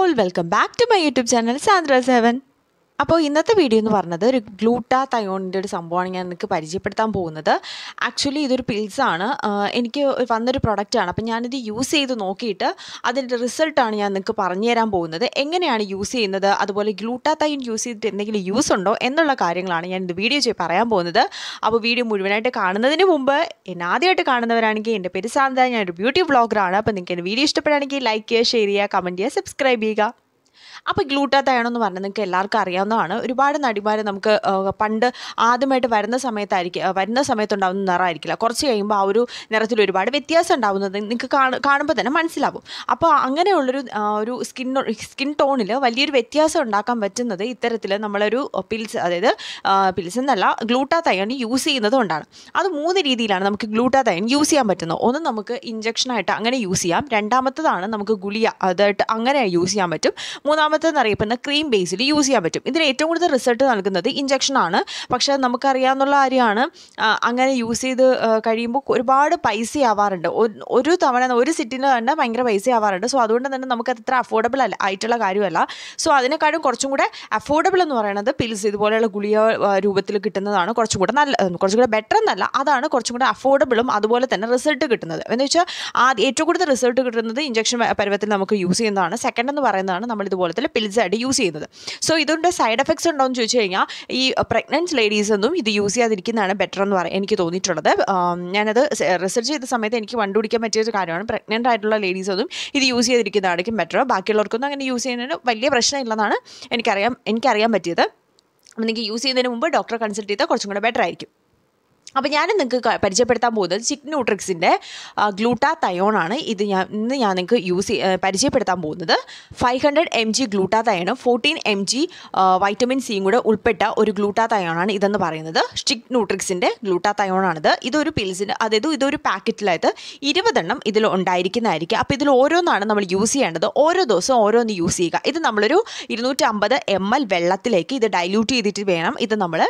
all, welcome back to my YouTube channel Sandra7. അപ്പോൾ ഇന്നത്തെ video എന്ന് പറഞ്ഞത് ഒരു ഗ്ലൂട്ടാതയോണിൻ്റെ ഒരു സംഭവമാണ് ഞാൻ നിങ്ങൾക്ക് പരിചയപ്പെടുത്താൻ പോകുന്നത്. ആക്ച്വലി ഇതൊരു പിൽസാണ്, എനിക്ക് വന്നൊരു പ്രൊഡക്റ്റാണ്. അപ്പോൾ ഞാനിത് യൂസ് ചെയ്ത് നോക്കിയിട്ട് അതിൻ്റെ റിസൾട്ടാണ് ഞാൻ നിങ്ങൾക്ക് പറഞ്ഞു തരാൻ പോകുന്നത്. എങ്ങനെയാണ് യൂസ് ചെയ്യുന്നത്, അതുപോലെ ഗ്ലൂട്ടാതയോൺ യൂസ് ചെയ്തിട്ട് എന്തെങ്കിലും യൂസ് ഉണ്ടോ എന്നുള്ള കാര്യങ്ങളാണ് ഞാൻ ഇത് വീഡിയോ പറയാൻ പോകുന്നത്. അപ്പോൾ വീഡിയോ മുഴുവനായിട്ട് കാണുന്നതിന് മുമ്പ് എന്നെ ആദ്യമായിട്ട് കാണുന്നവരാണെങ്കിൽ എൻ്റെ പേര് സാന്ദ്ര, ഞാനൊരു ബ്യൂട്ടി വ്ളോഗറാണ്. അപ്പോൾ നിങ്ങൾക്ക് എൻ്റെ വീഡിയോ ഇഷ്ടപ്പെടുകയാണെങ്കിൽ ലൈക്ക് ചെയ്യുക, ഷെയർ ചെയ്യുക, കമൻറ്റ് ചെയ്യുക, സബ്സ്ക്രൈബ് ചെയ്യുക. അപ്പോൾ ഗ്ലൂട്ടാതയോൺ എന്ന് പറഞ്ഞാൽ നിങ്ങൾക്ക് എല്ലാവർക്കും അറിയാവുന്നതാണ്. ഒരുപാട് നടിമാർ നമുക്ക് പണ്ട് ആദ്യമായിട്ട് വരുന്ന സമയത്തുണ്ടാകുന്ന നിറമായിരിക്കില്ല, കുറച്ച് കഴിയുമ്പോൾ ആ ഒരു നിറത്തിൽ ഒരുപാട് വ്യത്യാസം ഉണ്ടാകുന്നത് നിങ്ങൾക്ക് കാണുമ്പോൾ തന്നെ മനസ്സിലാവും. അപ്പോൾ അങ്ങനെയുള്ളൊരു സ്കിൻ ടോണിൽ വലിയൊരു വ്യത്യാസം ഉണ്ടാക്കാൻ പറ്റുന്നത് ഇത്തരത്തിൽ നമ്മളൊരു പിൽസ്, അതായത് പിൽസ് എന്നല്ല ഗ്ലൂട്ടാതയോൺ യൂസ് ചെയ്യുന്നത് കൊണ്ടാണ്. അത് 3 രീതിയിലാണ് നമുക്ക് ഗ്ലൂട്ടാതയോൺ യൂസ് ചെയ്യാൻ പറ്റുന്നത്. ഒന്ന് നമുക്ക് ഇഞ്ചക്ഷനായിട്ട് അങ്ങനെ യൂസ് ചെയ്യാം, രണ്ടാമത്തതാണ് നമുക്ക് ഗുളിക അതായിട്ട് അങ്ങനെ യൂസ് ചെയ്യാൻ പറ്റും, മൂന്നാമത്തെന്ന് അറിയപ്പെടുന്ന ക്രീം ബേസിൽ യൂസ് ചെയ്യാൻ പറ്റും. ഇതിന് ഏറ്റവും കൂടുതൽ റിസൾട്ട് നൽകുന്നത് ഇഞ്ചക്ഷനാണ്. പക്ഷേ നമുക്കറിയാവുന്ന കാര്യമാണ്, അങ്ങനെ യൂസ് ചെയ്ത് കഴിയുമ്പോൾ ഒരുപാട് പൈസ ആവാറുണ്ട്. ഒരു തവണ ഒരു സിറ്റിന് തന്നെ ഭയങ്കര പൈസ ആവാറുണ്ട്. സോ അതുകൊണ്ട് തന്നെ നമുക്കത് അത്ര അഫോർഡബിൾ ആയിട്ടുള്ള കാര്യമല്ല. സോ അതിനെക്കാളും കുറച്ചും കൂടെ അഫോർഡബിൾ എന്ന് പറയുന്നത് പിൽസ് ഇതുപോലെയുള്ള ഗുളിക രൂപത്തിൽ കിട്ടുന്നതാണ് കുറച്ചും കൂടെ ബെറ്റർ എന്നല്ല, അതാണ് കുറച്ചും കൂടെ അഫോർഡബിളും അതുപോലെ തന്നെ റിസൾട്ട് കിട്ടുന്നത്. എന്ന് വെച്ചാൽ ഏറ്റവും കൂടുതൽ റിസൾട്ട് കിട്ടുന്നത് ഇഞ്ചക്ഷൻ പരുവത്തിൽ നമുക്ക് യൂസ് ചെയ്യുന്നതാണ്. സെക്കൻഡ് എന്ന് പറയുന്നതാണ് നമ്മൾ ഇതുപോലത്തെ പിൽസായിട്ട് യൂസ് ചെയ്യുന്നത്. സോ ഇതിൻ്റെ സൈഡ് എഫക്ട്സ് ഉണ്ടോ എന്ന് ചോദിച്ചു കഴിഞ്ഞാൽ ഈ പ്രഗ്നൻറ്റ് ലേഡീസ് ഒന്നും ഇത് യൂസ് ചെയ്യാതിരിക്കുന്നതാണ് ബെറ്റർ എന്ന് എനിക്ക് തോന്നിയിട്ടുള്ളത്. ഞാനത് റിസർച്ച് ചെയ്ത സമയത്ത് എനിക്ക് കണ്ടുപിടിക്കാൻ പറ്റിയൊരു കാര്യമാണ്, പ്രഗ്നൻ്റ് ആയിട്ടുള്ള ലേഡീസ് ഒന്നും ഇത് യൂസ് ചെയ്തിരിക്കുന്നതായിരിക്കും ബെറ്റർ. ബാക്കിയുള്ളവർക്കൊന്നും അങ്ങനെ യൂസ് ചെയ്യുന്നതിന് വലിയ പ്രശ്നമില്ലെന്നാണ് എനിക്കറിയാൻ പറ്റിയത്. അപ്പോൾ നിങ്ങൾക്ക് യൂസ് ചെയ്യുന്നതിന് മുമ്പ് ഡോക്ടറെ കൺസൾട്ട് ചെയ്താൽ കുറച്ചും കൂടെ ബെറ്റർ ആയിരിക്കും. അപ്പോൾ ഞാൻ നിങ്ങൾക്ക് പരിചയപ്പെടുത്താൻ പോകുന്നത് ചിക്ന്യൂട്രിക്സിൻ്റെ ഗ്ലൂട്ടാതയോൺ ആണ്. ഇന്ന് ഞാൻ നിങ്ങൾക്ക് പരിചയപ്പെടുത്താൻ പോകുന്നത് 500 mg ഗ്ലൂട്ടാതയോണും 14 mg വൈറ്റമിൻ സിയും കൂടെ ഉൾപ്പെട്ട ഒരു ഗ്ലൂട്ടാതയോണാണ് ഇതെന്ന് പറയുന്നത്. ചിക്ന്യൂട്രിക്സിൻ്റെ ഗ്ലൂട്ടാതയോണാണിത്. ഇതൊരു പിൽസിന്, അതായത് ഇതൊരു പാക്കറ്റിലായിട്ട് 20 എണ്ണം ഇതിൽ ഉണ്ടായിരിക്കുന്നതായിരിക്കും. അപ്പോൾ ഇതിൽ ഓരോന്നാണ് നമ്മൾ യൂസ് ചെയ്യേണ്ടത്. ഓരോ ദിവസവും ഓരോന്ന് യൂസ് ചെയ്യുക. ഇത് നമ്മളൊരു 250 ml വെള്ളത്തിലേക്ക് ഇത് ഡൈല്യൂട്ട് ചെയ്തിട്ട് വേണം ഇത് നമ്മൾ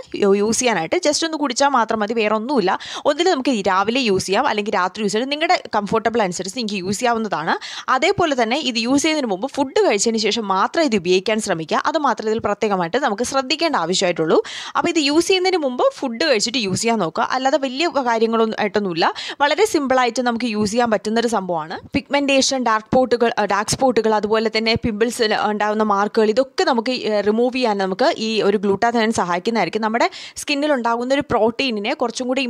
യൂസ് ചെയ്യാനായിട്ട്. ജസ്റ്റ് ഒന്ന് കുടിച്ചാൽ മാത്രം മതി, വേറെ ഒന്നുമില്ല. ഒന്നിൽ നമുക്ക് രാവിലെ യൂസ് ചെയ്യാം, അല്ലെങ്കിൽ രാത്രി യൂസ് ചെയ്യാം, നിങ്ങളുടെ കംഫർട്ടബിൾ അനുസരിച്ച് നിങ്ങൾക്ക് യൂസ് ചെയ്യാവുന്നതാണ്. അതേപോലെ തന്നെ ഇത് യൂസ് ചെയ്യുന്നതിന് മുമ്പ് ഫുഡ് കഴിച്ചതിന് ശേഷം മാത്രം ഇത് ഉപയോഗിക്കാൻ ശ്രമിക്കുക. അത് മാത്രമേ ഇതിൽ പ്രത്യേകമായിട്ട് നമുക്ക് ശ്രദ്ധിക്കേണ്ട ആവശ്യമായിട്ടുള്ളൂ. അപ്പോൾ ഇത് യൂസ് ചെയ്യുന്നതിന് മുമ്പ് ഫുഡ് കഴിച്ചിട്ട് യൂസ് ചെയ്യാൻ നോക്കുക. അല്ലാതെ വലിയ കാര്യങ്ങളൊന്നും ആയിട്ടൊന്നുമില്ല, വളരെ സിമ്പിളായിട്ട് നമുക്ക് യൂസ് ചെയ്യാൻ പറ്റുന്നൊരു സംഭവമാണ്. പിഗ്മെൻറ്റേഷൻ, ഡാർക്ക് സ്പോട്ടുകൾ, അതുപോലെ തന്നെ പിമ്പിൾസ് ഉണ്ടാകുന്ന മാർക്കുകൾ, ഇതൊക്കെ നമുക്ക് റിമൂവ് ചെയ്യാൻ നമുക്ക് ഈ ഒരു ഗ്ലൂട്ടാതയോൺ സഹായിക്കുന്നതായിരിക്കും. നമ്മുടെ സ്കിന്നിൽ ഉണ്ടാകുന്ന ഒരു പ്രോട്ടീനിനെ കുറച്ചും കൂടി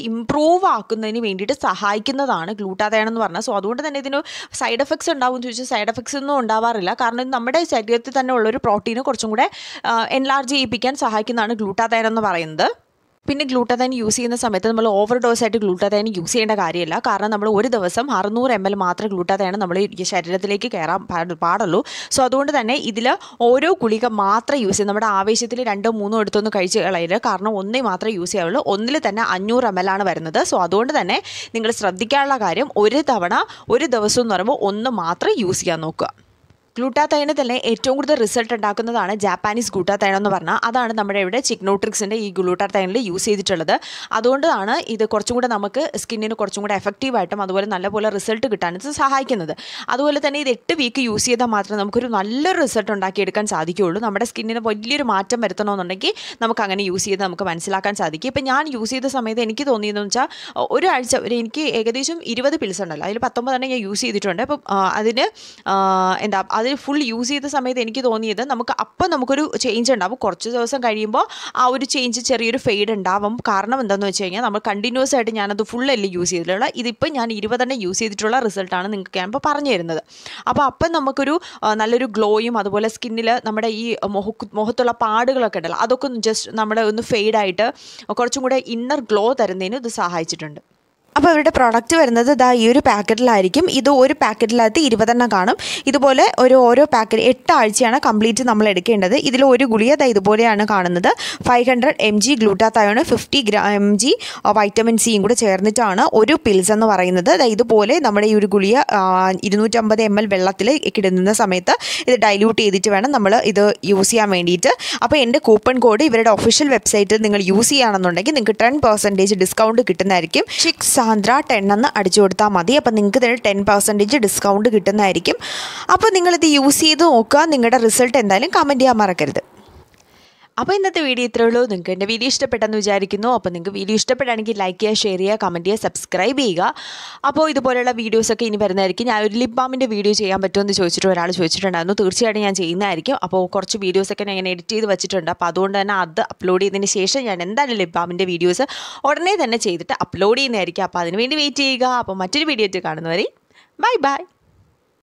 ഇമ്പ്രൂവ് ആക്കുന്നതിന് വേണ്ടിയിട്ട് സഹായിക്കുന്നതാണ് ഗ്ലൂട്ടാതയോൺ എന്ന് പറഞ്ഞാൽ. സോ അതുകൊണ്ട് തന്നെ ഇതിന് സൈഡ് എഫക്ട്സ് ഉണ്ടാവും എന്ന് ചോദിച്ചാൽ സൈഡ് എഫക്ട്സ് ഒന്നും ഉണ്ടാവാറില്ല. കാരണം നമ്മുടെ ശരീരത്തിൽ തന്നെ ഉള്ളൊരു പ്രോട്ടീന് കുറച്ചും കൂടെ എൻലാർജ് ചെയ്യിപ്പിക്കാൻ സഹായിക്കുന്നതാണ് ഗ്ലൂട്ടാതയോൺ എന്ന് പറയുന്നത്. പിന്നെ ഗ്ലൂട്ടാതയോൺ യൂസ് ചെയ്യുന്ന സമയത്ത് നമ്മൾ ഓവർ ഡോസായിട്ട് ഗ്ലൂട്ടാതയോൺ യൂസ് ചെയ്യേണ്ട കാര്യമില്ല. കാരണം നമ്മൾ ഒരു ദിവസം 600 ml മാത്രമേ ഗ്ലൂട്ടാതയോൺ നമ്മൾ ശരീരത്തിലേക്ക് കയറാൻ പാടുള്ളൂ. സോ അതുകൊണ്ട് തന്നെ ഇതിൽ ഓരോ ഗുളിക മാത്രം യൂസ് ചെയ്യും. നമ്മുടെ ആവശ്യത്തിൽ 2-3 എടുത്തൊന്ന് കഴിച്ച് കളയരുത്. കാരണം ഒന്നേ മാത്രമേ യൂസ് ചെയ്യാവുള്ളൂ. ഒന്നിൽ തന്നെ 500 ml ആണ് വരുന്നത്. സോ അതുകൊണ്ട് തന്നെ നിങ്ങൾ ശ്രദ്ധിക്കാനുള്ള കാര്യം, ഒരു ദിവസം എന്ന് പറയുമ്പോൾ ഒന്ന് മാത്രം യൂസ് ചെയ്യാൻ നോക്കുക. ഗ്ലൂട്ടാതയോണിൽ തന്നെ ഏറ്റവും കൂടുതൽ റിസൾട്ട് ഉണ്ടാക്കുന്നതാണ് ജാപ്പാനീസ് ഗ്ലൂട്ടാതയോൺ എന്ന് പറഞ്ഞാൽ. അതാണ് നമ്മുടെ ഇവിടെ ചിക്ന്യൂട്രിക്സിൻ്റെ ഈ ഗ്ലൂട്ടാതയോണിൽ യൂസ് ചെയ്തിട്ടുള്ളത്. അതുകൊണ്ടാണ് ഇത് കുറച്ചും കൂടെ നമുക്ക് സ്കിന്നിന് കുറച്ചും കൂടെ എഫക്റ്റീവായിട്ടും അതുപോലെ നല്ലപോലെ റിസൾട്ട് കിട്ടാനും സഹായിക്കുന്നത്. അതുപോലെ തന്നെ ഇത് 8 വീക്ക് യൂസ് ചെയ്താൽ മാത്രമേ നമുക്കൊരു നല്ലൊരു റിസൾട്ട് ഉണ്ടാക്കിയെടുക്കാൻ സാധിക്കുകയുള്ളൂ. നമ്മുടെ സ്കിന്നിന് വലിയൊരു മാറ്റം വരുത്തണമെന്നുണ്ടെങ്കിൽ നമുക്ക് അങ്ങനെ യൂസ് ചെയ്ത് നമുക്ക് മനസ്സിലാക്കാൻ സാധിക്കും. ഇപ്പം ഞാൻ യൂസ് ചെയ്ത സമയത്ത് എനിക്ക് തോന്നിയതെന്ന് വെച്ചാൽ ഒരാഴ്ച എനിക്ക് ഏകദേശം 20 പിൽസ് ഉണ്ടല്ലോ, അതിൽ 19 ഞാൻ യൂസ് ചെയ്തിട്ടുണ്ട്. അപ്പം അത് ഫുൾ യൂസ് ചെയ്ത സമയത്ത് എനിക്ക് തോന്നിയത് നമുക്കൊരു ചേഞ്ച് ഉണ്ടാവും. കുറച്ച് ദിവസം കഴിയുമ്പോൾ ആ ഒരു ചേഞ്ച് ചെറിയൊരു ഫെയ്ഡ് ഉണ്ടാവും. കാരണം എന്താണെന്ന് വെച്ച് കഴിഞ്ഞാൽ നമ്മൾ കണ്ടിന്യൂസ് ആയിട്ട് ഞാനത് ഫുള്ളല്ലേ യൂസ് ചെയ്തിട്ടുള്ള. ഇതിപ്പോൾ ഞാൻ 20 യൂസ് ചെയ്തിട്ടുള്ള റിസൾട്ടാണ് നിങ്ങൾക്ക് ഞാനിപ്പോൾ പറഞ്ഞു തരുന്നത്. അപ്പം നമുക്കൊരു നല്ലൊരു ഗ്ലോയും അതുപോലെ സ്കിന്നിൽ നമ്മുടെ ഈ മുഖത്തുള്ള പാടുകളൊക്കെ ഉണ്ടല്ലോ, അതൊക്കെ ഒന്ന് ജസ്റ്റ് നമ്മുടെ ഒന്ന് ഫെയ്ഡായിട്ട് കുറച്ചും കൂടെ ഇന്നർ ഗ്ലോ തരുന്നതിന് ഇത് സഹായിച്ചിട്ടുണ്ട്. അപ്പോൾ ഇവരുടെ പ്രൊഡക്റ്റ് വരുന്നത് ഈ ഒരു പാക്കറ്റിലായിരിക്കും. ഇത് ഒരു പാക്കറ്റിനകത്ത് 20 എണ്ണം കാണും. ഇതുപോലെ ഓരോ പാക്കറ്റ് 8 ആഴ്ചയാണ് കംപ്ലീറ്റ് നമ്മൾ എടുക്കേണ്ടത്. ഇതിൽ ഒരു ഗുളിക ഇതുപോലെയാണ് കാണുന്നത്. 500 mg ഗ്ലൂട്ടാതയോൺ 50 mg വൈറ്റമിൻ സിയും കൂടെ ചേർന്നിട്ടാണ് ഒരു പിൽസ് എന്ന് പറയുന്നത്. ഇതുപോലെ നമ്മുടെ ഈ ഒരു ഗുളിക 250 ml വെള്ളത്തിൽ ഇടുന്ന സമയത്ത് ഇത് ഡൈല്യൂട്ട് ചെയ്തിട്ട് വേണം നമ്മൾ ഇത് യൂസ് ചെയ്യാൻ വേണ്ടിയിട്ട്. അപ്പോൾ എൻ്റെ കൂപ്പൺ കോഡ് ഇവരുടെ ഒഫീഷ്യൽ വെബ്സൈറ്റിൽ നിങ്ങൾ യൂസ് ചെയ്യുകയാണെന്നുണ്ടെങ്കിൽ നിങ്ങൾക്ക് 10% ഡിസ്കൗണ്ട് കിട്ടുന്നതായിരിക്കും. സാന്ദ്ര 10 എന്ന് അടിച്ചു കൊടുത്താൽ മതി. അപ്പോൾ നിങ്ങൾക്ക് ഇതിന് 10% ഡിസ്കൗണ്ട് കിട്ടുന്നതായിരിക്കും. അപ്പോൾ നിങ്ങളിത് യൂസ് ചെയ്ത് നോക്കുക. നിങ്ങളുടെ റിസൾട്ട് എന്തായാലും കമൻറ്റ് ചെയ്യാൻ മറക്കരുത്. അപ്പോൾ ഇന്നത്തെ വീഡിയോ ഇത്രയേ ഉള്ളൂ. നിങ്ങൾക്ക് എൻ്റെ വീഡിയോ ഇഷ്ടപ്പെട്ടെന്ന് വിചാരിക്കുന്നു. അപ്പോൾ നിങ്ങൾക്ക് വീഡിയോ ഇഷ്ടപ്പെടുകയാണെങ്കിൽ ലൈക്ക് ചെയ്യുക, ഷെയർ ചെയ്യുക, കമൻറ്റ് ചെയ്യുക, സബ്സ്ക്രൈബ് ചെയ്യുക. അപ്പോൾ ഇതുപോലെയുള്ള വീഡിയോസൊക്കെ ഇനി വരുന്നതായിരിക്കും. ഞാൻ ഒരു ലിപ് ബാമിൻ്റെ വീഡിയോ ചെയ്യാൻ പറ്റുമോ എന്ന് ചോദിച്ചിട്ട് ഒരാൾ ചോദിച്ചിട്ടുണ്ടായിരുന്നു. തീർച്ചയായിട്ടും ഞാൻ ചെയ്യുന്നതായിരിക്കും. അപ്പോൾ കുറച്ച് വീഡിയോസൊക്കെ ഞാൻ എഡിറ്റ് ചെയ്ത് വെച്ചിട്ടുണ്ട്. അപ്പോൾ അതുകൊണ്ട് തന്നെ അത് അപ്ലോഡ് ചെയ്തതിന് ശേഷം ഞാൻ എന്തായാലും ലിപ് ബാമിൻ്റെ വീഡിയോസ് ഉടനെ തന്നെ ചെയ്തിട്ട് അപ്ലോഡ് ചെയ്യുന്നതായിരിക്കും. അപ്പോൾ അതിനുവേണ്ടി വെയിറ്റ് ചെയ്യുക. അപ്പോൾ മറ്റൊരു വീഡിയോ ആയിട്ട് കാണുന്നവരെ ബൈ ബൈ.